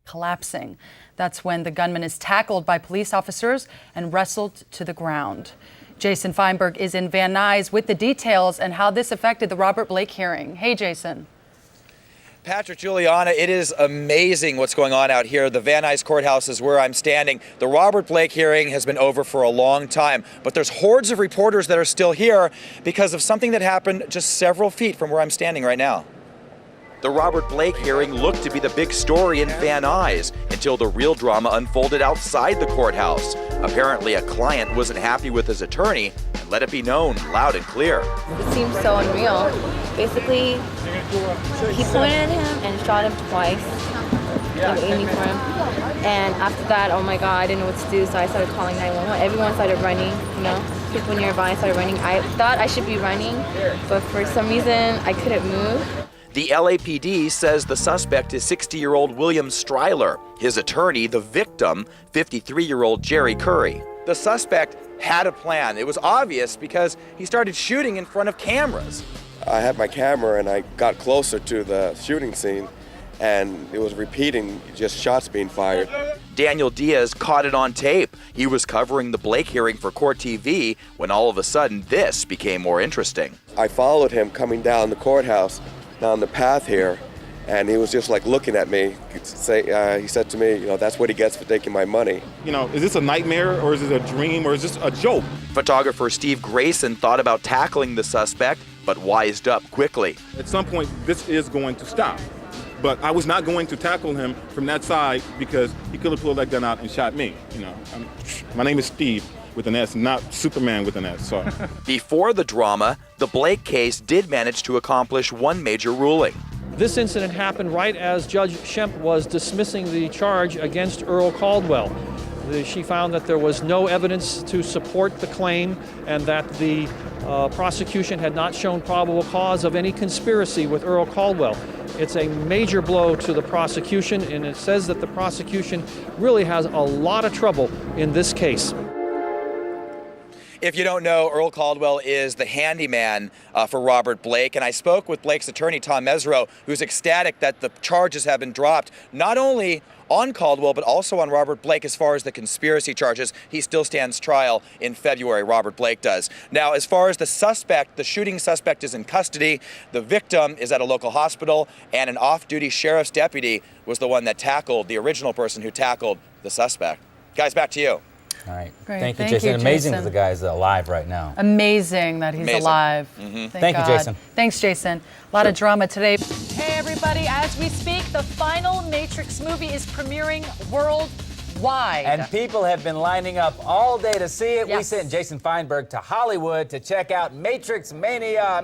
collapsing. That's when the gunman is tackled by police officers and wrestled to the ground. Jason FEINBERG is in Van Nuys with the details and how this affected the Robert Blake hearing. Hey, Jason. Patrick, Giuliana, it is amazing what's going on out here. The Van Nuys courthouse is where I'm standing. The Robert Blake hearing has been over for a long time, but there's hordes of reporters that are still here because of something that happened just several feet from where I'm standing right now. The Robert Blake hearing looked to be the big story in Van Nuys until the real drama unfolded outside the courthouse. Apparently, a client wasn't happy with his attorney and let it be known loud and clear. It seems so unreal. Basically, he pointed at him and shot him twice, aiming for him. And after that, oh my God, I didn't know what to do, so I started calling 911. Everyone started running, you know. People nearby started running. I thought I should be running, but for some reason, I couldn't move. The LAPD says the suspect is 60-year-old William Stryler. His attorney, the victim, 53-year-old Jerry Curry. The suspect had a plan. It was obvious because he started shooting in front of cameras. I had my camera and I got closer to the shooting scene and it was repeating, just shots being fired. Daniel Diaz caught it on tape. He was covering the Blake hearing for Court TV when all of a sudden this became more interesting. I followed him coming down the courthouse, down the path here, and he was just like looking at me. He said to me, you know, that's what he gets for taking my money. You know, is this a nightmare or is it a dream or is this a joke? Photographer Steve GRAYSON thought about tackling the suspect, but wised up quickly. At some point, this is going to stop. But I was not going to tackle him from that side because he could have pulled that gun out and shot me. You know, my name is Steve with an S, not Superman with an S. Sorry. Before the drama, the Blake case did manage to accomplish one major ruling. This incident happened right as Judge Shemp was dismissing the charge against Earl Caldwell. She found that there was no evidence to support the claim and that the prosecution had not shown probable cause of any conspiracy with Earl Caldwell. It's a major blow to the prosecution, and it says that the prosecution really has a lot of trouble in this case. If you don't know, Earl Caldwell is the handyman for Robert Blake, and I spoke with Blake's attorney, Tom Mesereau, who's ecstatic that the charges have been dropped, not only on Caldwell, but also on Robert Blake as far as the conspiracy charges. He still stands trial in February, Robert Blake does. Now, as far as the suspect, the shooting suspect is in custody, the victim is at a local hospital, and an off-duty sheriff's deputy was the one that tackled the original person who tackled the suspect. Guys, back to you. All right. Great. Thank you, Thank Jason. you, Amazing Jason. that the guy's alive right now. Amazing that he's alive. Thank you, Jason. Thanks, Jason. A lot of drama today. Hey, everybody. As we speak, the final Matrix movie is premiering worldwide. And people have been lining up all day to see it. Yes. We sent Jason FEINBERG to Hollywood to check out Matrix Mania.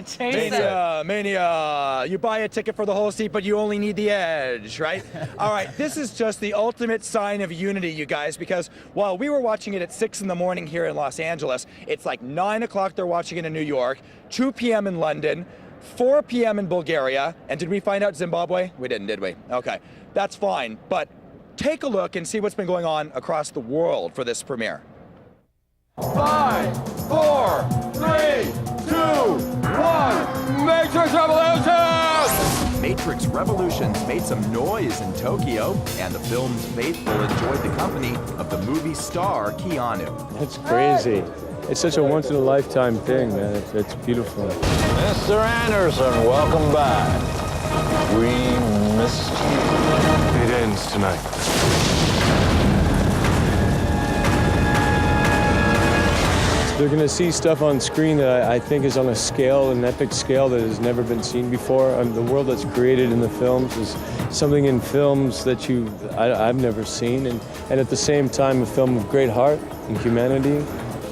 Jason. Mania. You buy a ticket for the whole seat, but you only need the edge, right? All right, this is just the ultimate sign of unity, you guys, because while we were watching it at 6 in the morning here in Los Angeles, it's like 9 o'clock they're watching it in New York, 2 p.m. in London, 4 p.m. in Bulgaria, and did we find out Zimbabwe? We didn't, did we? Okay, that's fine, but take a look and see what's been going on across the world for this premiere. 5, 4, 3, 2, 1, Matrix Revolutions! Matrix Revolutions made some noise in Tokyo, and the film's faithful enjoyed the company of the movie star KEANU. That's crazy. It's such a once-in-a-lifetime thing, man. It's beautiful. Mr. Anderson, welcome back. We missed you. It ends tonight. They're going to see stuff on screen that I think is on a scale, an epic scale that has never been seen before. The world that's created in the films is something in films that I've never seen, and at the same time a film of great heart and humanity,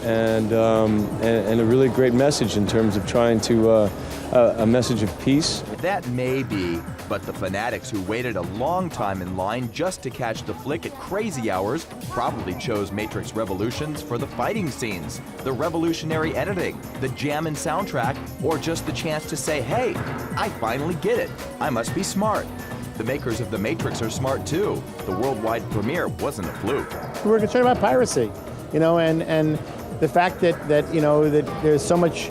and a really great message in terms of trying to a message of peace. That may be, but the fanatics who waited a long time in line just to catch the flick at crazy hours probably chose Matrix Revolutions for the fighting scenes, the revolutionary editing, the jammin' soundtrack, or just the chance to say, hey, I finally get it. I must be smart. The makers of The Matrix are smart too. The worldwide premiere wasn't a fluke. We're concerned about piracy, you know, and the fact that you know, that there's so much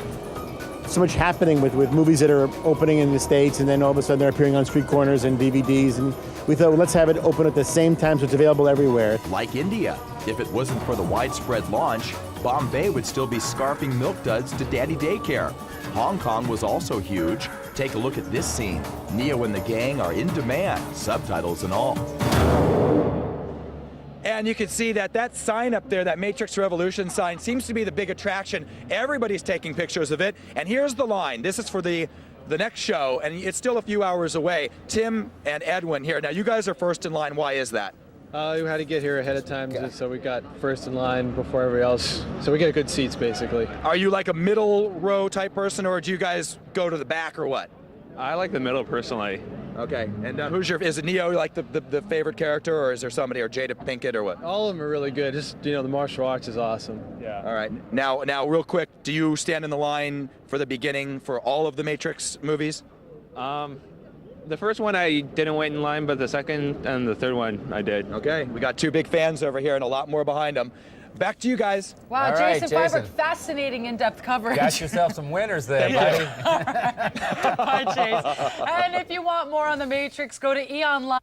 so much happening with movies that are opening in the States, and then all of a sudden they're appearing on street corners and DVDs, and we thought, well, let's have it open at the same time so it's available everywhere. Like India. If it wasn't for the widespread launch, Bombay would still be scarfing milk duds to daddy daycare. Hong Kong was also huge. Take a look at this scene. Neo and the gang are in demand, subtitles and all. And you can see that sign up there, that Matrix Revolution sign, seems to be the big attraction. Everybody's taking pictures of it. And here's the line. This is for the next show, and it's still a few hours away. Tim and Edwin here. Now, you guys are first in line. Why is that? We had to get here ahead of time, so we got first in line before everybody else. So we get good seats, basically. Are you like a middle row type person, or do you guys go to the back, or what? I like the middle, personally. Okay, and is it Neo like the favorite character, or is there somebody, or Jada Pinkett, or what? All of them are really good. Just, the martial arts is awesome. Yeah. All right, now real quick, do you stand in the line for the beginning for all of the Matrix movies? The first one I didn't wait in line, but the second and the third one I did. Okay, we got two big fans over here and a lot more behind them. Back to you guys. Wow, All right, Jason Feinberg, fascinating in-depth coverage. Got yourself some winners there, buddy. Hi, Chase. And if you want more on The Matrix, go to E-Online.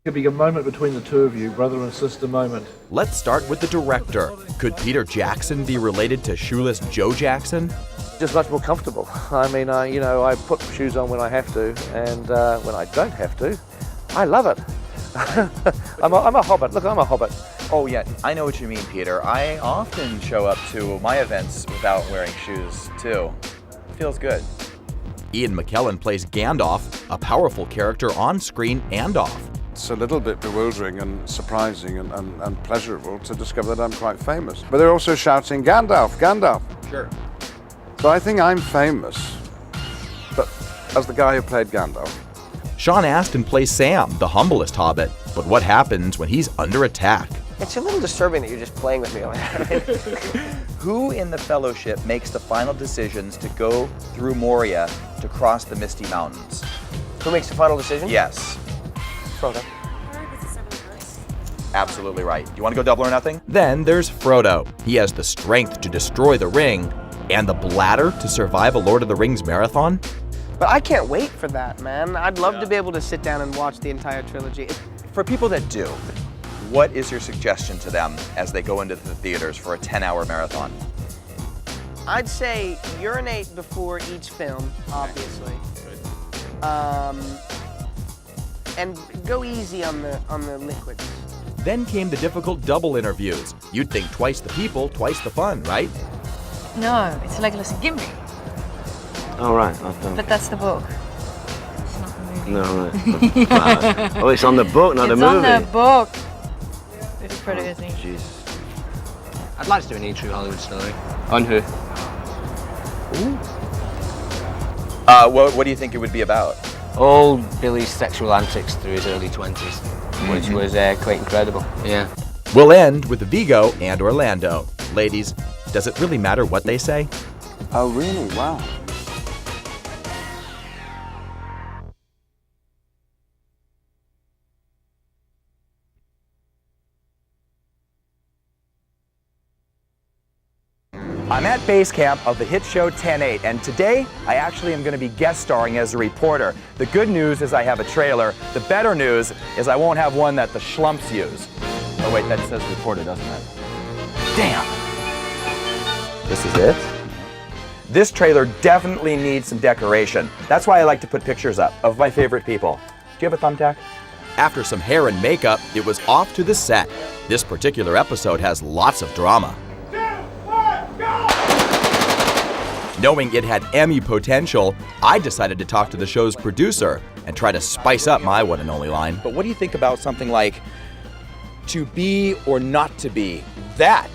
Could be a moment between the two of you, brother and sister moment. Let's start with the director. Could Peter Jackson be related to shoeless Joe Jackson? Just much more comfortable. I mean, I put shoes on when I have to, and when I don't have to, I love it. I'm a hobbit. Look, I'm a hobbit. Oh yeah, I know what you mean, Peter. I often show up to my events without wearing shoes too. Feels good. Ian McKellen plays Gandalf, a powerful character on screen and off. It's a little bit bewildering and surprising and pleasurable to discover that I'm quite famous. But they're also shouting, Gandalf, Gandalf. Sure. So I think I'm famous, but as the guy who played Gandalf. Sean Astin plays Sam, the humblest hobbit. But what happens when he's under attack? It's a little disturbing that you're just playing with me on that. Who in the Fellowship makes the final decisions to go through Moria to cross the Misty Mountains? Who makes the final decision? Yes. Frodo. Absolutely right. You want to go double or nothing? Then there's Frodo. He has the strength to destroy the ring and the bladder to survive a Lord of the Rings marathon. But I can't wait for that, man. I'd love to be able to sit down and watch the entire trilogy. For people that do, what is your suggestion to them as they go into the theaters for a 10-hour marathon? I'd say urinate before each film, obviously. And go easy on the liquids. Then came the difficult double interviews. You'd think twice the people, twice the fun, right? No, it's like Listen Gimme. Oh, right. But that's the book. No, right. Wow. Oh, it's on the book, not the movie. It's on the book. It's pretty, isn't it? Jesus. I'd like to do an E-True Hollywood story. On who? What do you think it would be about? All Billy's sexual antics through his early 20s, which was quite incredible. Yeah. We'll end with Vigo and Orlando. Ladies, does it really matter what they say? Oh, really? Wow. I'm at base camp of the hit show 10/8, and today I actually am going to be guest starring as a reporter. The good news is I have a trailer. The better news is I won't have one that the schlumps use. Oh wait, that says reporter, doesn't it? Damn! This is it? This trailer definitely needs some decoration. That's why I like to put pictures up of my favorite people. Do you have a thumbtack? After some hair and makeup, it was off to the set. This particular episode has lots of drama. Knowing it had Emmy potential, I decided to talk to the show's producer and try to spice up my one and only line. But what do you think about something like, to be or not to be? That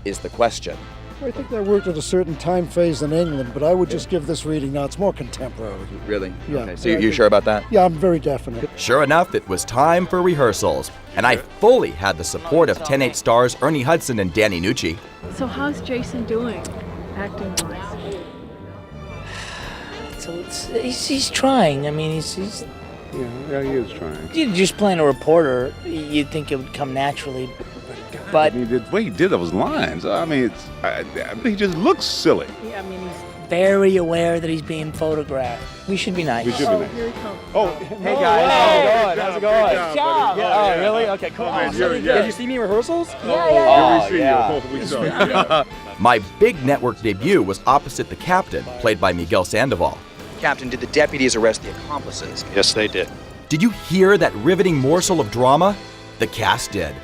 is the question. I think that worked at a certain time phase in England, but I would just give this reading now. It's more contemporary. Really? Yeah. Okay. So you sure about that? Yeah, I'm very definite. Sure enough, it was time for rehearsals, and I fully had the support of 10/8 stars Ernie Hudson and Danny Nucci. So how's Jason doing, acting-wise? So he's trying. I mean, he's Yeah, he is trying. you're just playing a reporter. You'd think it would come naturally. But But the way he did those lines, I mean, he just looks silly. I mean, he's very aware that he's being photographed. We should be nice. We should be nice. Here he comes. Oh, hey guys, how's it going? Good job. Yeah. Oh, really? Okay, cool. Did you see me in rehearsals? My big network debut was opposite the captain, played by Miguel Sandoval. Captain, did the deputies arrest the accomplices? Yes, they did. Did you hear that riveting morsel of drama? The cast did.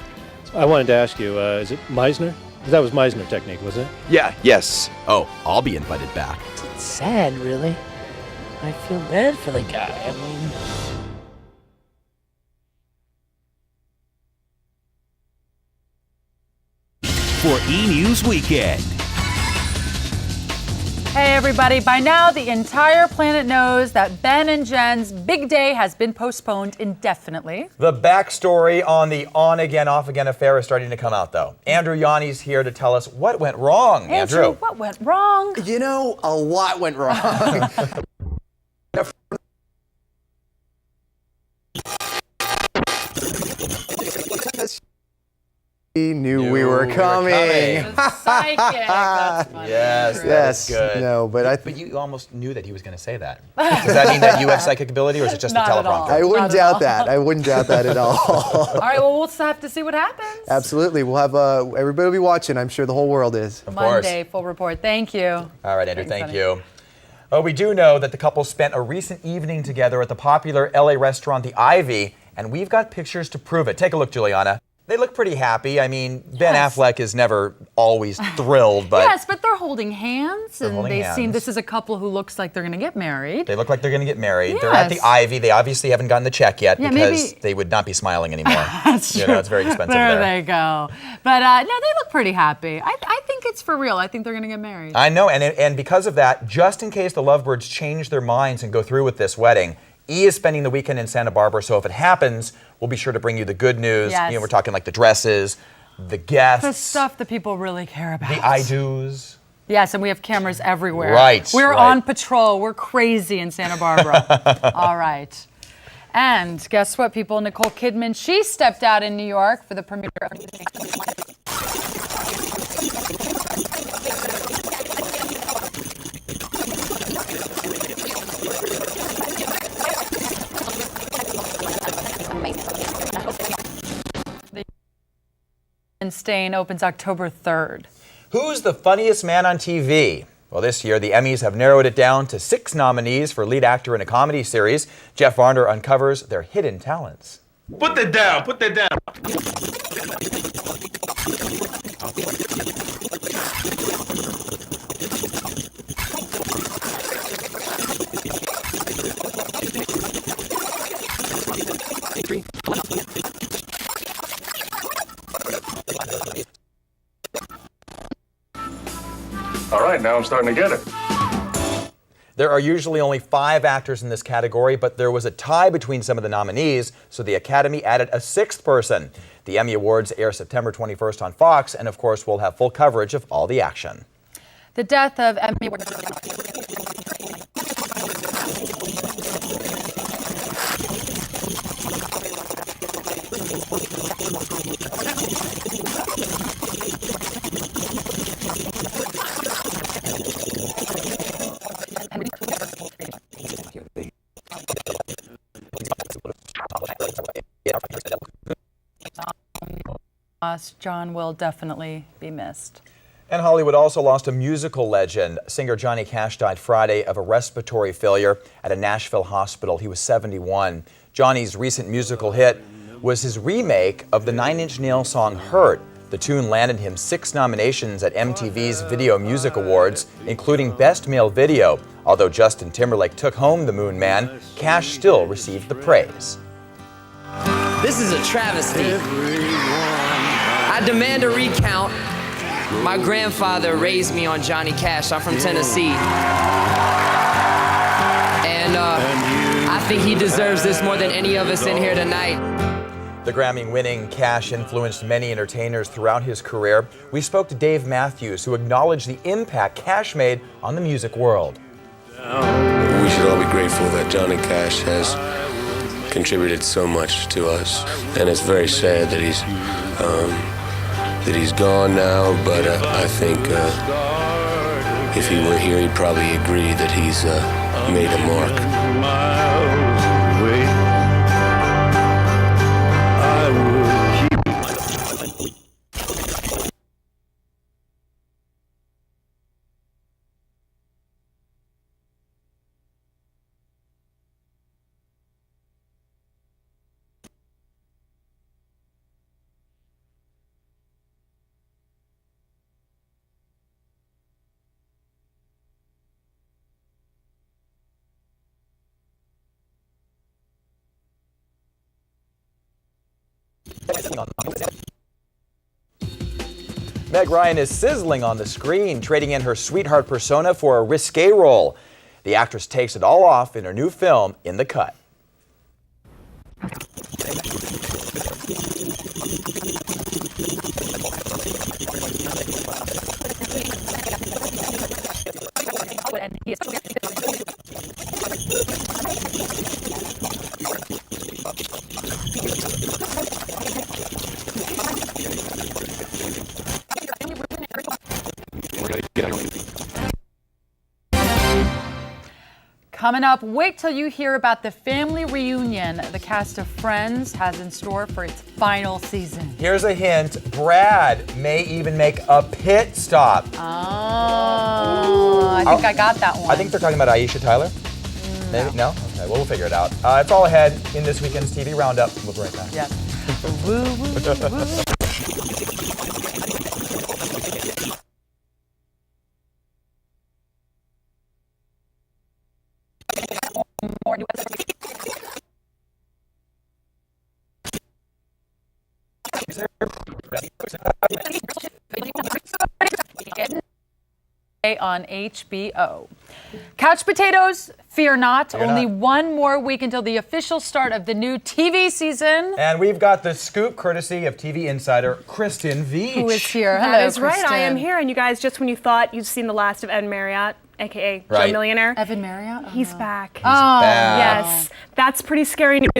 I wanted to ask you, is it Meisner? That was Meisner technique, wasn't it? Yeah, yes. Oh, I'll be invited back. It's sad, really. I feel bad for the guy. I mean... For E-News Weekend. Hey everybody, by now the entire planet knows that Ben and Jen's big day has been postponed indefinitely. The backstory on the on-again, off-again affair is starting to come out, though. Andrew Yanni's here to tell us what went wrong. Andrew, what went wrong? You know, a lot went wrong. He knew we were coming. Psychic. That's funny. Yes, Yes. good. No, but But you almost knew that he was going to say that. Does that mean that you have psychic ability, or is it just Not the at all. teleprompter? I wouldn't Not at doubt all. that. I wouldn't doubt that at all. All right, well, we'll have to see what happens. Absolutely. We'll have everybody will be watching. I'm sure the whole world is. Of course. Monday, full report. Thank you. All right, Andrew, Thanks, thank honey. you. Well, we do know that the couple spent a recent evening together at the popular LA restaurant, The Ivy, and we've got pictures to prove it. Take a look, Giuliana. They look pretty happy. I mean, Ben Affleck is never always thrilled, but Yes, but they're holding hands, and holding they seem, hands. this is a couple who looks like they're going to get married. they look like they're going to get married. They're at the Yes. Ivy. They obviously haven't gotten the check yet Yeah, because maybe- they would not be smiling anymore. That's You true. know, it's very expensive there. there. They go. But no, they look pretty happy. I think it's for real. I think they're going to get married. I know, and because of that, just in case the lovebirds change their minds and go through with this wedding, E is spending the weekend in Santa Barbara, so if it happens, we'll be sure to bring you the good news. Yes. You know, we're talking like the dresses, the guests, The stuff that people really care about. the I-dos. Yes, and we have cameras everywhere. Right, We're right. on patrol. We're crazy in Santa Barbara. All right. And guess what, people? Nicole Kidman, she stepped out in New York for the premiere of Stain opens October 3rd. Who's the funniest man on TV? Well, this year, the Emmys have narrowed it down to 6 nominees for lead actor in a comedy series. Jeff Varner uncovers their hidden talents. Put that down, put that down. All right, now I'm starting to get it. There are usually only 5 actors in this category, but there was a tie between some of the nominees, so the Academy added a 6th person. The Emmy Awards air September 21st on Fox, and of course, we'll have full coverage of all the action. The death of Emmy Award. John will definitely be missed. And Hollywood also lost a musical legend. Singer Johnny Cash died Friday of a respiratory failure at a Nashville hospital. He was 71. Johnny's recent musical hit was his remake of the 9 Inch Nails song Hurt. The tune landed him 6 nominations at MTV's Video Music Awards, including Best Male Video. Although Justin Timberlake took home the Moon Man, Cash still received the praise. This is a travesty. I demand a recount. My grandfather raised me on Johnny Cash. I'm from Tennessee. And I think he deserves this more than any of us in here tonight. The Grammy-winning Cash influenced many entertainers throughout his career. We spoke to Dave Matthews, who acknowledged the impact Cash made on the music world. We should all be grateful that Johnny Cash has contributed so much to us, and it's very sad that that he's gone now, but I think if he were here, he'd probably agree that he's made a mark. Meg Ryan is sizzling on the screen, trading in her sweetheart persona for a risque role. The actress takes it all off in her new film, In the Cut. Coming up, wait till you hear about the family reunion the cast of Friends has in store for its final season. Here's a hint, Brad may even make a pit stop. Oh, I think I got that one. I think they're talking about Aisha Tyler. Maybe? No? Okay, well, we'll figure it out. It's all ahead in this weekend's TV Roundup. We'll be right back. Yes. Woo, woo, woo. On HBO. Couch potatoes, fear not. Only one more week until the official start of the new TV season. And we've got the scoop courtesy of TV insider Kristen Veach. Who is here. Hello, That is right. Kristen. I am here. And you guys, just when you thought you'd seen the last of Ed Marriott, aka Right. Joe Millionaire. Evan Marriott? Oh, He's no. back. Oh, Yes. That's pretty scary news.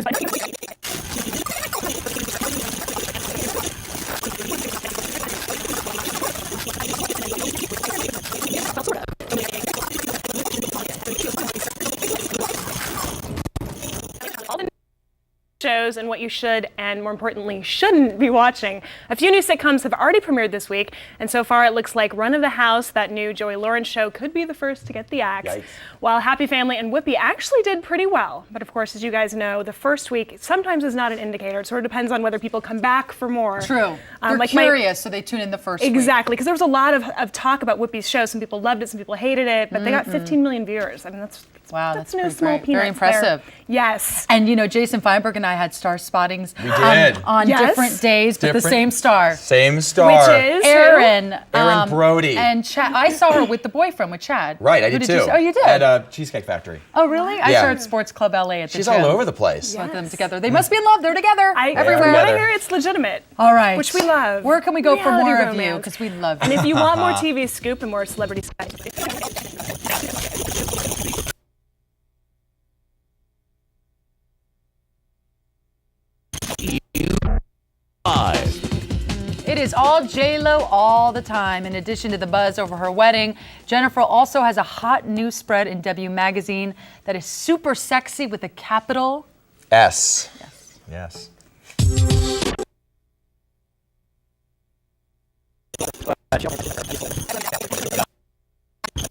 Shows and what you should and more importantly shouldn't be watching. A few new sitcoms have already premiered this week, and so far it looks like Run of the House, that new Joey Lawrence show, could be the first to get the axe. Yikes. While Happy Family and Whoopi actually did pretty well. But of course, as you guys know, the first week sometimes is not an indicator. It sort of depends on whether people come back for more. True. They're like curious, so they tune in the first week. Exactly, because there was a lot of talk about Whoopi's show. Some people loved it, some people hated it, but they got 15 million viewers. I mean, that's That's no pretty small great. peanuts Very impressive. there. Yes. And you know, Jason Feinberg and I had star spottings We did. on Yes. different days, but the Different- same star. Same star. Which is Erin. Erin Brody. And Chad. I saw her with the boyfriend, with Chad. Right, I Who did you too. see? Oh, you did? At Cheesecake Factory. Oh, really? I Yeah. saw her at Sports Club LA at the She's gym. all over the place. Both of them together. They must be in love. They're together. When everywhere. I hear it's legitimate. All right. Which we love. Where can we go for Reality more of you? romance. Because we love And you. if you want more TV scoop and more celebrity stuff. It is all J-Lo all the time. In addition to the buzz over her wedding, Jennifer also has a hot new spread in W Magazine that is super sexy with a capital S. Yes.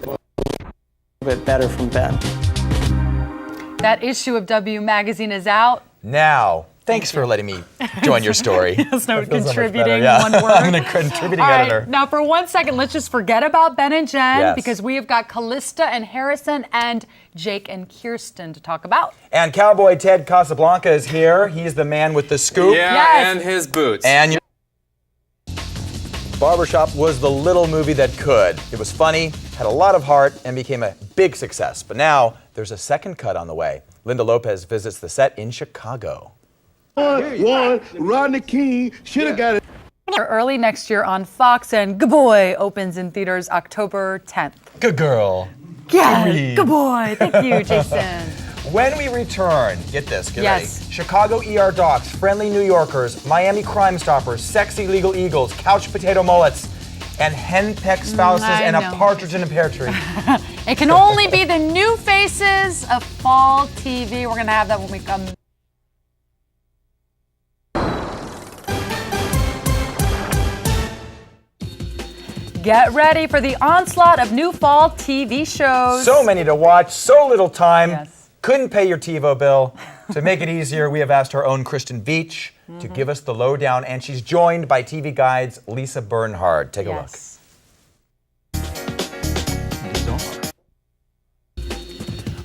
A bit better from Ben. That issue of W Magazine is out. Now, thanks for letting me join your story. Yes, no, That feels so much contributing better, yeah. one word. I'm a contributing All right, editor. now for 1 second, let's just forget about Ben and Jen Yes. because we have got Callista and Harrison and Jake and Kirsten to talk about. And Cowboy Ted Casablanca is here. He's the man with the scoop. Yeah, Yes. and his boots. And Barbershop was the little movie that could. It was funny, had a lot of heart, and became a big success. But now there's a second cut on the way. Linda Lopez visits the set in Chicago. One, Rodney King should have got it. Early next year on Fox, and Good Boy opens in theaters October 10th. Good girl. Yeah, Reed. good boy. Thank you, Jason. When we return, get this, get Yes. ready. Chicago ER docs, friendly New Yorkers, Miami Crime Stoppers, sexy legal eagles, couch potato mullets, and henpecked spouses, I and a know. partridge in a pear tree. It can only be the new faces of fall TV. We're going to have that when we come. Get ready for the onslaught of new fall TV shows. So many to watch, so little time. Yes. Couldn't pay your TiVo bill. To make it easier, we have asked our own Kristen Veach to give us the lowdown, and she's joined by TV Guide's Lisa Bernhard. Take a look.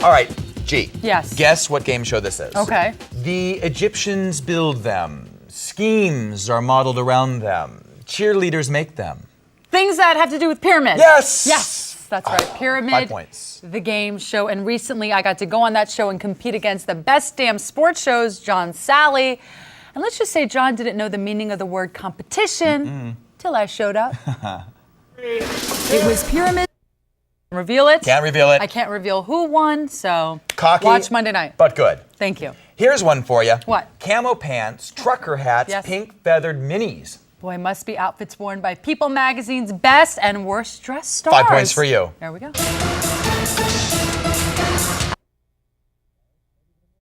All right, G. Yes. Guess what game show this is. Okay. The Egyptians build them. Schemes are modeled around them. Cheerleaders make them. Things that have to do with pyramids. Yes! Yes, that's right. Pyramid. 5 points. The game show. And recently I got to go on that show and compete against the best damn sports shows, John Sally. And let's just say John didn't know the meaning of the word competition till I showed up. It was pyramid. Reveal it. Can't reveal it. I can't reveal who won, so Cocky, watch Monday night. but good. Thank you. Here's one for you. What? Camo pants, trucker hats, Yes. pink feathered minis. Boy, must be outfits worn by People Magazine's best and worst dressed stars. 5 points for you. There we go.